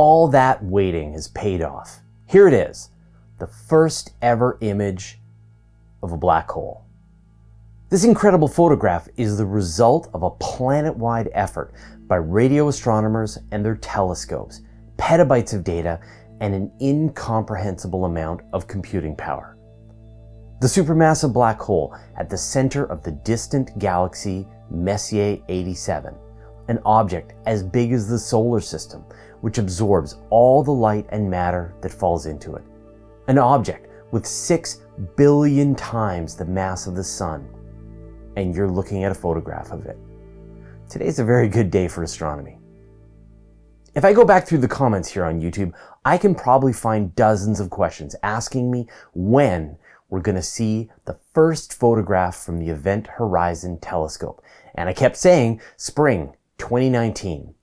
All that waiting has paid off. Here it is, the first ever image of a black hole. This incredible photograph is the result of a planet-wide effort by radio astronomers and their telescopes, petabytes of data, and an incomprehensible amount of computing power. The supermassive black hole at the center of the distant galaxy Messier 87, an object as big as the solar system, which absorbs all the light and matter that falls into it. An object with 6 billion times the mass of the sun, and you're looking at a photograph of it. Today's a very good day for astronomy. If I go back through the comments here on YouTube, I can probably find dozens of questions asking me when we're going to see the first photograph from the Event Horizon Telescope. And I kept saying spring 2019.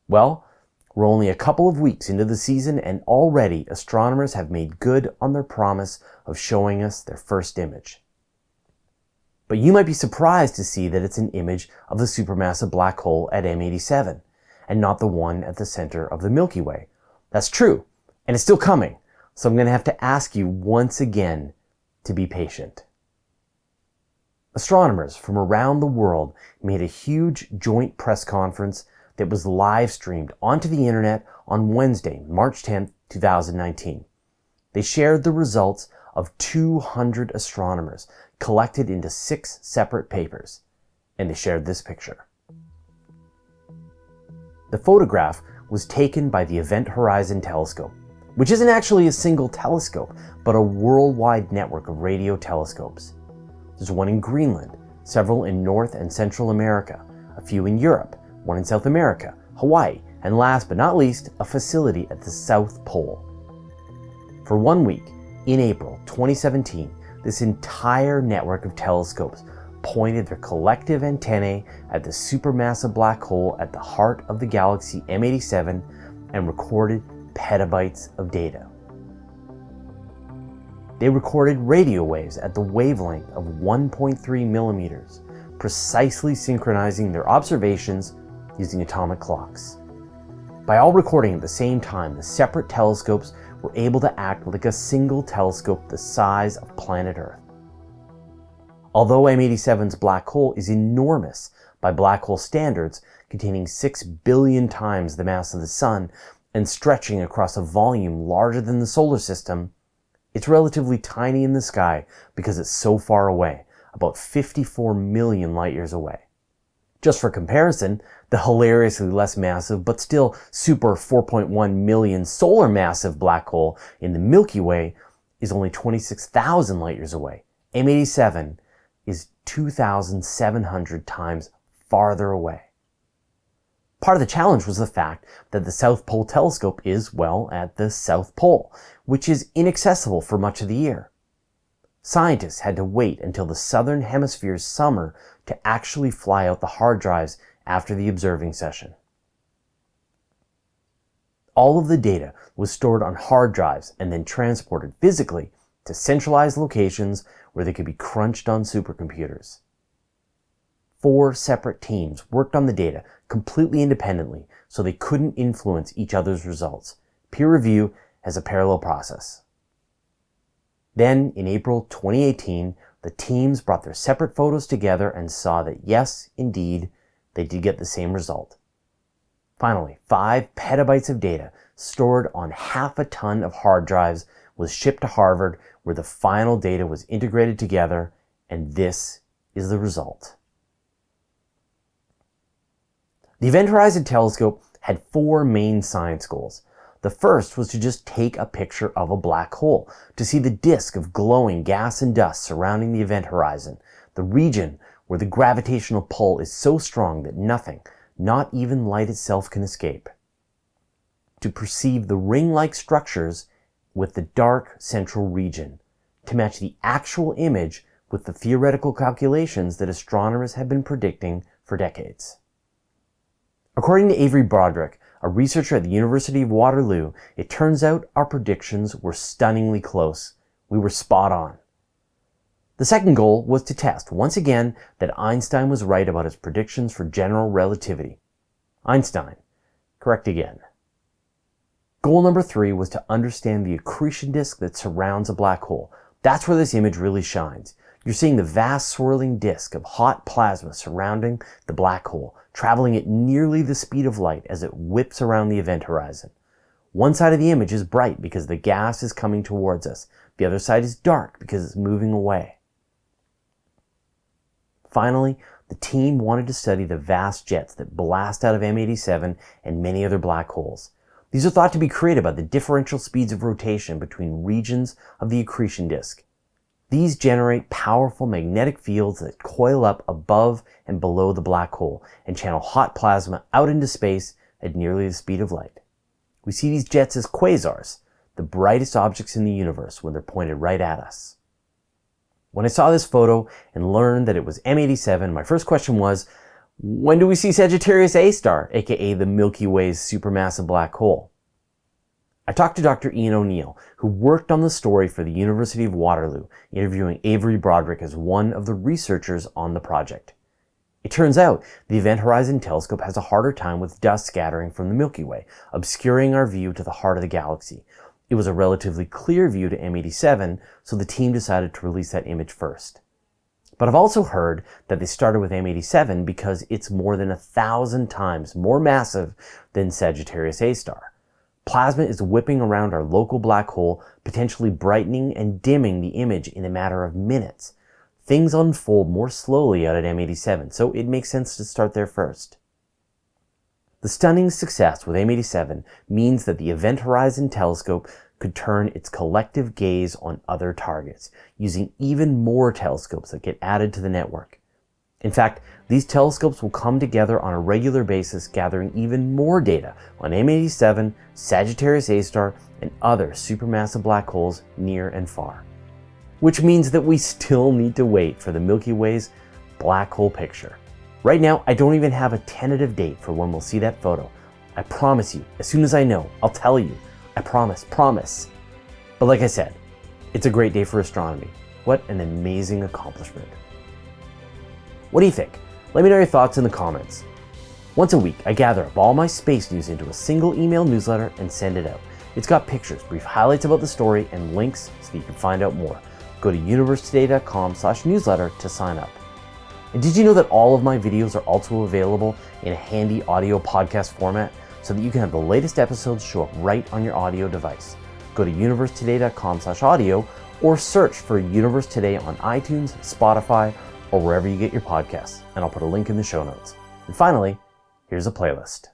Well, we're only a couple of weeks into the season, and already astronomers have made good on their promise of showing us their first image. But you might be surprised to see that it's an image of the supermassive black hole at M87, and not the one at the center of the Milky Way. That's true, and it's still coming, so I'm going to have to ask you once again to be patient. Astronomers from around the world made a huge joint press conference that was live streamed onto the internet on Wednesday, March 10th, 2019. They shared the results of 200 astronomers collected into 6 separate papers, and they shared this picture. The photograph was taken by the Event Horizon Telescope, which isn't actually a single telescope, but a worldwide network of radio telescopes. There's one in Greenland, several in North and Central America, a few in Europe, one in South America, Hawaii, and last but not least, a facility at the South Pole. For 1 week, in April 2017, this entire network of telescopes pointed their collective antennae at the supermassive black hole at the heart of the galaxy M87 and recorded petabytes of data. They recorded radio waves at the wavelength of 1.3 millimeters, precisely synchronizing their observations using atomic clocks. By all recording at the same time, the separate telescopes were able to act like a single telescope the size of planet Earth. Although M87's black hole is enormous by black hole standards, containing 6 billion times the mass of the sun and stretching across a volume larger than the solar system, it's relatively tiny in the sky because it's so far away, about 54 million light years away. Just for comparison, the hilariously less massive but still super 4.1 million solar massive black hole in the Milky Way is only 26,000 light years away. M87 is 2,700 times farther away. Part of the challenge was the fact that the South Pole Telescope is, well, at the South Pole, which is inaccessible for much of the year. Scientists had to wait until the Southern Hemisphere's summer to actually fly out the hard drives after the observing session. All of the data was stored on hard drives and then transported physically to centralized locations where they could be crunched on supercomputers. 4 separate teams worked on the data completely independently, so they couldn't influence each other's results. Peer review as a parallel process. Then, in April 2018, the teams brought their separate photos together and saw that yes, indeed, they did get the same result. Finally, 5 petabytes of data stored on half a ton of hard drives was shipped to Harvard, where the final data was integrated together, and this is the result. The Event Horizon Telescope had 4 main science goals. The first was to just take a picture of a black hole, to see the disk of glowing gas and dust surrounding the event horizon, the region where the gravitational pull is so strong that nothing, not even light itself, can escape. To perceive the ring-like structures with the dark central region, to match the actual image with the theoretical calculations that astronomers have been predicting for decades. According to Avery Broderick, a researcher at the University of Waterloo, it turns out our predictions were stunningly close. We were spot on. The second goal was to test, once again, that Einstein was right about his predictions for general relativity. Einstein, correct again. Goal number 3 was to understand the accretion disk that surrounds a black hole. That's where this image really shines. You're seeing the vast swirling disk of hot plasma surrounding the black hole, traveling at nearly the speed of light as it whips around the event horizon. One side of the image is bright because the gas is coming towards us. The other side is dark because it's moving away. Finally, the team wanted to study the vast jets that blast out of M87 and many other black holes. These are thought to be created by the differential speeds of rotation between regions of the accretion disk. These generate powerful magnetic fields that coil up above and below the black hole and channel hot plasma out into space at nearly the speed of light. We see these jets as quasars, the brightest objects in the universe when they're pointed right at us. When I saw this photo and learned that it was M87, my first question was, when do we see Sagittarius A star, aka the Milky Way's supermassive black hole? I talked to Dr. Ian O'Neill, who worked on the story for the University of Waterloo, interviewing Avery Broderick as one of the researchers on the project. It turns out the Event Horizon Telescope has a harder time with dust scattering from the Milky Way, obscuring our view to the heart of the galaxy. It was a relatively clear view to M87, so the team decided to release that image first. But I've also heard that they started with M87 because it's more than 1,000 times more massive than Sagittarius A star. Plasma is whipping around our local black hole, potentially brightening and dimming the image in a matter of minutes. Things unfold more slowly out at M87, so it makes sense to start there first. The stunning success with M87 means that the Event Horizon Telescope could turn its collective gaze on other targets, using even more telescopes that get added to the network. In fact, these telescopes will come together on a regular basis, gathering even more data on M87, Sagittarius A star, and other supermassive black holes near and far. Which means that we still need to wait for the Milky Way's black hole picture. Right now, I don't even have a tentative date for when we'll see that photo. I promise you, as soon as I know, I'll tell you. I promise. But like I said, it's a great day for astronomy. What an amazing accomplishment. What do you think? Let me know your thoughts in the comments. Once a week, I gather up all my space news into a single email newsletter and send it out. It's got pictures, brief highlights about the story, and links so that you can find out more. Go to universetoday.com/newsletter to sign up. And did you know that all of my videos are also available in a handy audio podcast format so that you can have the latest episodes show up right on your audio device? Go to universetoday.com/audio or search for Universe Today on iTunes, Spotify, or wherever you get your podcasts, and I'll put a link in the show notes. And finally, here's a playlist.